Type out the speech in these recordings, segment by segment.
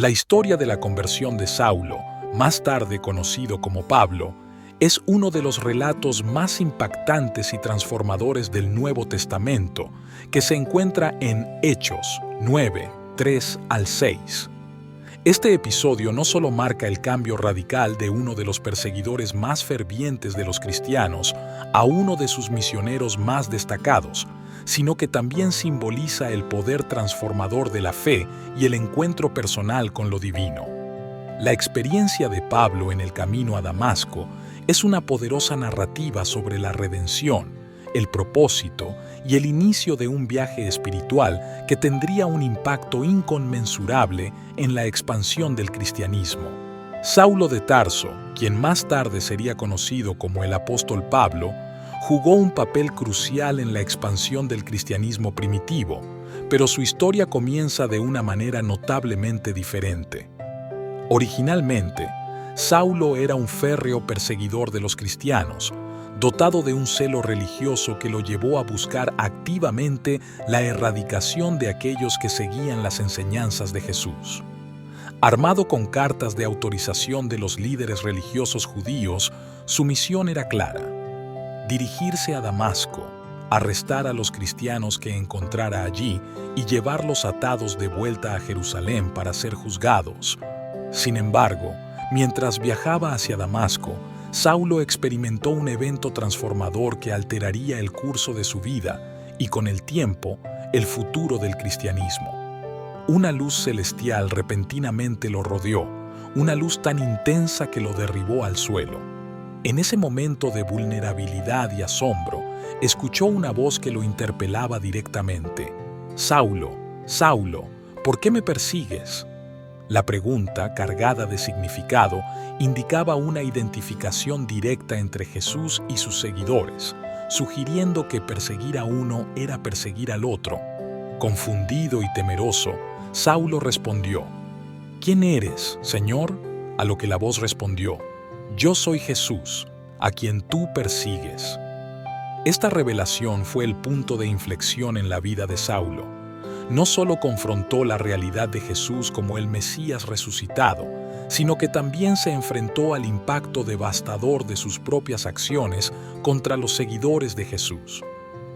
La historia de la conversión de Saulo, más tarde conocido como Pablo, es uno de los relatos más impactantes y transformadores del Nuevo Testamento, que se encuentra en Hechos 9, 3 al 6. Este episodio no solo marca el cambio radical de uno de los perseguidores más fervientes de los cristianos a uno de sus misioneros más destacados, sino que también simboliza el poder transformador de la fe y el encuentro personal con lo divino. La experiencia de Pablo en el camino a Damasco es una poderosa narrativa sobre la redención, el propósito y el inicio de un viaje espiritual que tendría un impacto inconmensurable en la expansión del cristianismo. Saulo de Tarso, quien más tarde sería conocido como el apóstol Pablo, jugó un papel crucial en la expansión del cristianismo primitivo, pero su historia comienza de una manera notablemente diferente. Originalmente, Saulo era un férreo perseguidor de los cristianos, dotado de un celo religioso que lo llevó a buscar activamente la erradicación de aquellos que seguían las enseñanzas de Jesús. Armado con cartas de autorización de los líderes religiosos judíos, su misión era clara: dirigirse a Damasco, arrestar a los cristianos que encontrara allí y llevarlos atados de vuelta a Jerusalén para ser juzgados. Sin embargo, mientras viajaba hacia Damasco, Saulo experimentó un evento transformador que alteraría el curso de su vida y, con el tiempo, el futuro del cristianismo. Una luz celestial repentinamente lo rodeó, una luz tan intensa que lo derribó al suelo. En ese momento de vulnerabilidad y asombro, escuchó una voz que lo interpelaba directamente: «Saulo, Saulo, ¿por qué me persigues?». La pregunta, cargada de significado, indicaba una identificación directa entre Jesús y sus seguidores, sugiriendo que perseguir a uno era perseguir al otro. Confundido y temeroso, Saulo respondió: «¿Quién eres, Señor?». A lo que la voz respondió: «Yo soy Jesús, a quien tú persigues». Esta revelación fue el punto de inflexión en la vida de Saulo. No solo confrontó la realidad de Jesús como el Mesías resucitado, sino que también se enfrentó al impacto devastador de sus propias acciones contra los seguidores de Jesús.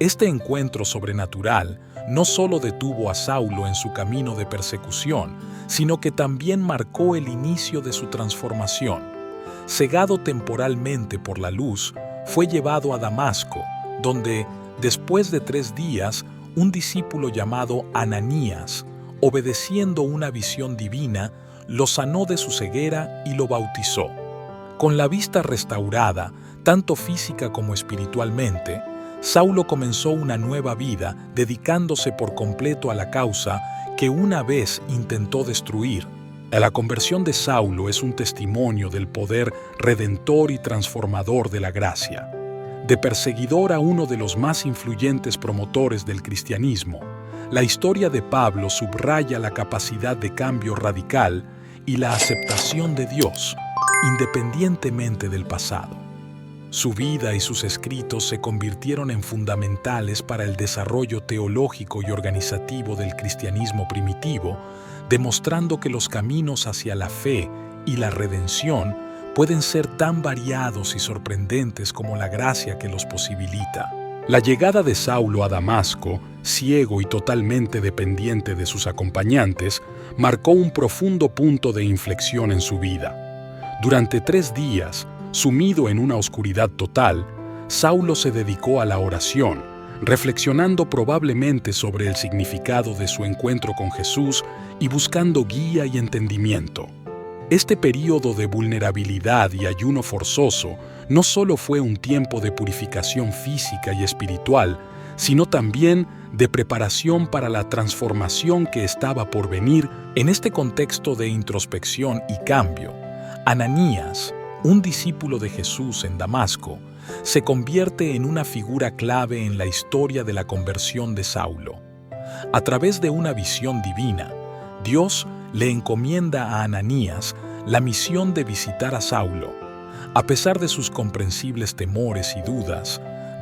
Este encuentro sobrenatural no solo detuvo a Saulo en su camino de persecución, sino que también marcó el inicio de su transformación. Cegado temporalmente por la luz, fue llevado a Damasco, donde, después de 3 días, un discípulo llamado Ananías, obedeciendo una visión divina, lo sanó de su ceguera y lo bautizó. Con la vista restaurada, tanto física como espiritualmente, Saulo comenzó una nueva vida dedicándose por completo a la causa que una vez intentó destruir. La conversión de Saulo es un testimonio del poder redentor y transformador de la gracia. De perseguidor a uno de los más influyentes promotores del cristianismo, la historia de Pablo subraya la capacidad de cambio radical y la aceptación de Dios, independientemente del pasado. Su vida y sus escritos se convirtieron en fundamentales para el desarrollo teológico y organizativo del cristianismo primitivo, demostrando que los caminos hacia la fe y la redención pueden ser tan variados y sorprendentes como la gracia que los posibilita. La llegada de Saulo a Damasco, ciego y totalmente dependiente de sus acompañantes, marcó un profundo punto de inflexión en su vida. Durante 3 días, sumido en una oscuridad total, Saulo se dedicó a la oración, reflexionando probablemente sobre el significado de su encuentro con Jesús y buscando guía y entendimiento. Este período de vulnerabilidad y ayuno forzoso no solo fue un tiempo de purificación física y espiritual, sino también de preparación para la transformación que estaba por venir. En este contexto de introspección y cambio, Ananías, un discípulo de Jesús en Damasco, se convierte en una figura clave en la historia de la conversión de Saulo. A través de una visión divina, Dios le encomienda a Ananías la misión de visitar a Saulo. A pesar de sus comprensibles temores y dudas,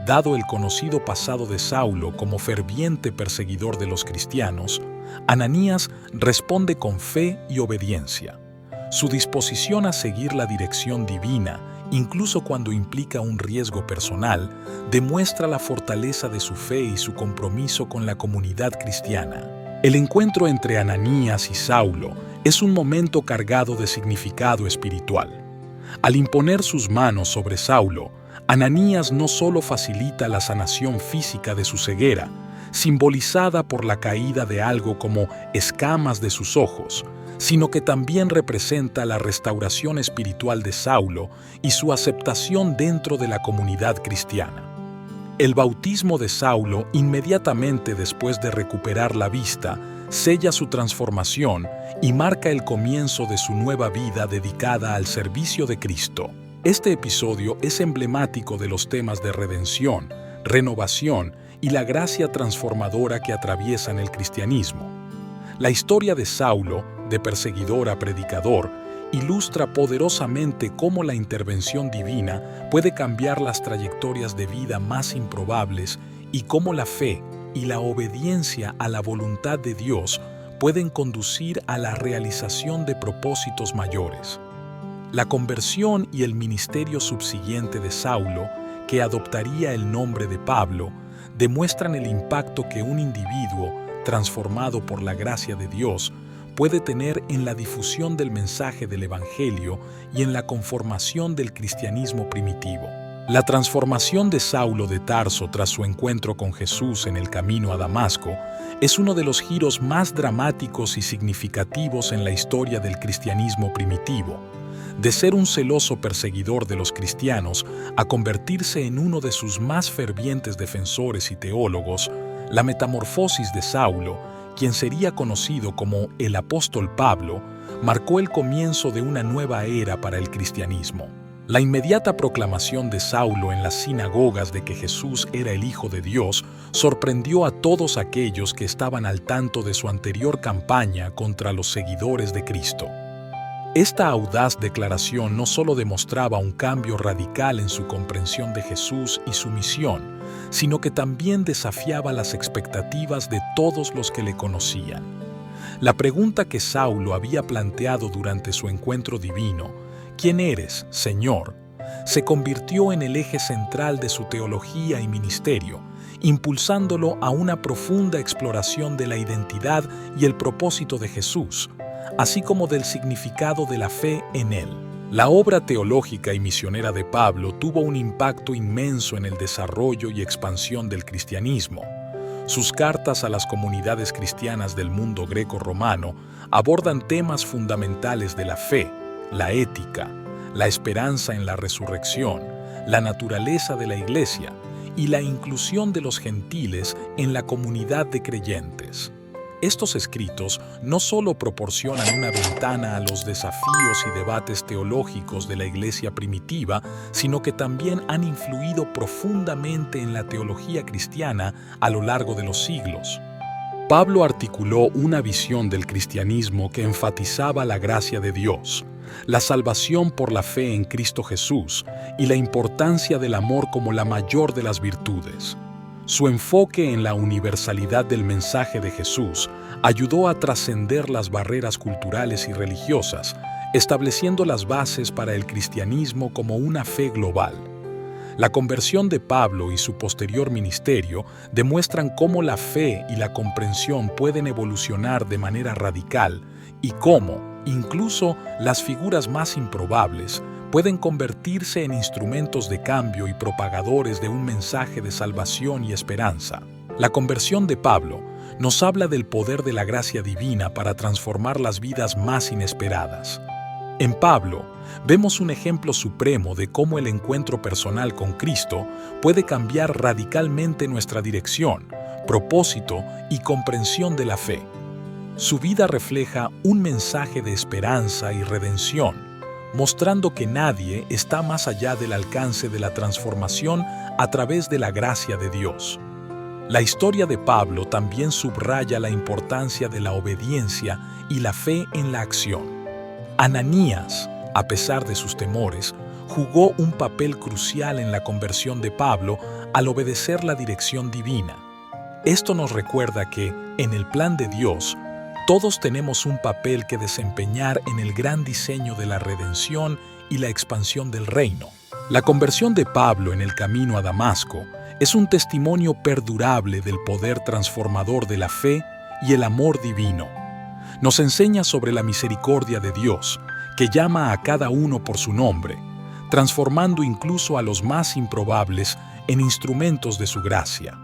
Dado el conocido pasado de Saulo como ferviente perseguidor de los cristianos, Ananías responde con fe y obediencia. Su disposición a seguir la dirección divina, incluso cuando implica un riesgo personal, demuestra la fortaleza de su fe y su compromiso con la comunidad cristiana. El encuentro entre Ananías y Saulo es un momento cargado de significado espiritual. Al imponer sus manos sobre Saulo, Ananías no solo facilita la sanación física de su ceguera, simbolizada por la caída de algo como escamas de sus ojos, sino que también representa la restauración espiritual de Saulo y su aceptación dentro de la comunidad cristiana. El bautismo de Saulo, inmediatamente después de recuperar la vista, sella su transformación y marca el comienzo de su nueva vida dedicada al servicio de Cristo. Este episodio es emblemático de los temas de redención, renovación y la gracia transformadora que atraviesan el cristianismo. La historia de Saulo, de perseguidor a predicador, ilustra poderosamente cómo la intervención divina puede cambiar las trayectorias de vida más improbables y cómo la fe y la obediencia a la voluntad de Dios pueden conducir a la realización de propósitos mayores. La conversión y el ministerio subsiguiente de Saulo, que adoptaría el nombre de Pablo, demuestran el impacto que un individuo, transformado por la gracia de Dios, puede tener en la difusión del mensaje del Evangelio y en la conformación del cristianismo primitivo. La transformación de Saulo de Tarso tras su encuentro con Jesús en el camino a Damasco es uno de los giros más dramáticos y significativos en la historia del cristianismo primitivo. De ser un celoso perseguidor de los cristianos a convertirse en uno de sus más fervientes defensores y teólogos, la metamorfosis de Saulo, quien sería conocido como el apóstol Pablo, marcó el comienzo de una nueva era para el cristianismo. La inmediata proclamación de Saulo en las sinagogas de que Jesús era el Hijo de Dios sorprendió a todos aquellos que estaban al tanto de su anterior campaña contra los seguidores de Cristo. Esta audaz declaración no solo demostraba un cambio radical en su comprensión de Jesús y su misión, sino que también desafiaba las expectativas de todos los que le conocían. La pregunta que Saulo había planteado durante su encuentro divino, ¿quién eres, Señor?, se convirtió en el eje central de su teología y ministerio, impulsándolo a una profunda exploración de la identidad y el propósito de Jesús, así como del significado de la fe en él. La obra teológica y misionera de Pablo tuvo un impacto inmenso en el desarrollo y expansión del cristianismo. Sus cartas a las comunidades cristianas del mundo greco-romano abordan temas fundamentales de la fe, la ética, la esperanza en la resurrección, la naturaleza de la Iglesia y la inclusión de los gentiles en la comunidad de creyentes. Estos escritos no solo proporcionan una ventana a los desafíos y debates teológicos de la Iglesia primitiva, sino que también han influido profundamente en la teología cristiana a lo largo de los siglos. Pablo articuló una visión del cristianismo que enfatizaba la gracia de Dios, la salvación por la fe en Cristo Jesús y la importancia del amor como la mayor de las virtudes. Su enfoque en la universalidad del mensaje de Jesús ayudó a trascender las barreras culturales y religiosas, estableciendo las bases para el cristianismo como una fe global. La conversión de Pablo y su posterior ministerio demuestran cómo la fe y la comprensión pueden evolucionar de manera radical y cómo, incluso las figuras más improbables, pueden convertirse en instrumentos de cambio y propagadores de un mensaje de salvación y esperanza. La conversión de Pablo nos habla del poder de la gracia divina para transformar las vidas más inesperadas. En Pablo, vemos un ejemplo supremo de cómo el encuentro personal con Cristo puede cambiar radicalmente nuestra dirección, propósito y comprensión de la fe. Su vida refleja un mensaje de esperanza y redención, mostrando que nadie está más allá del alcance de la transformación a través de la gracia de Dios. La historia de Pablo también subraya la importancia de la obediencia y la fe en la acción. Ananías, a pesar de sus temores, jugó un papel crucial en la conversión de Pablo al obedecer la dirección divina. Esto nos recuerda que, en el plan de Dios, todos tenemos un papel que desempeñar en el gran diseño de la redención y la expansión del reino. La conversión de Pablo en el camino a Damasco es un testimonio perdurable del poder transformador de la fe y el amor divino. Nos enseña sobre la misericordia de Dios, que llama a cada uno por su nombre, transformando incluso a los más improbables en instrumentos de su gracia.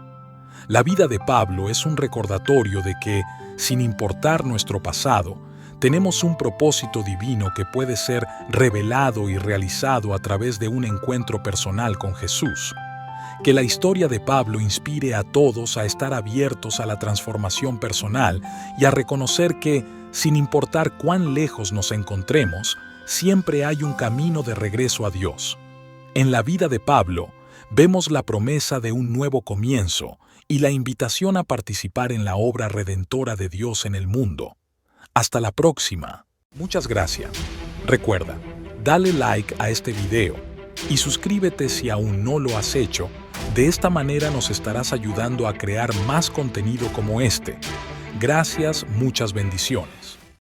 La vida de Pablo es un recordatorio de que, sin importar nuestro pasado, tenemos un propósito divino que puede ser revelado y realizado a través de un encuentro personal con Jesús. Que la historia de Pablo inspire a todos a estar abiertos a la transformación personal y a reconocer que, sin importar cuán lejos nos encontremos, siempre hay un camino de regreso a Dios. En la vida de Pablo, vemos la promesa de un nuevo comienzo y la invitación a participar en la obra redentora de Dios en el mundo. Hasta la próxima. Muchas gracias. Recuerda, dale like a este video y suscríbete si aún no lo has hecho. De esta manera nos estarás ayudando a crear más contenido como este. Gracias, muchas bendiciones.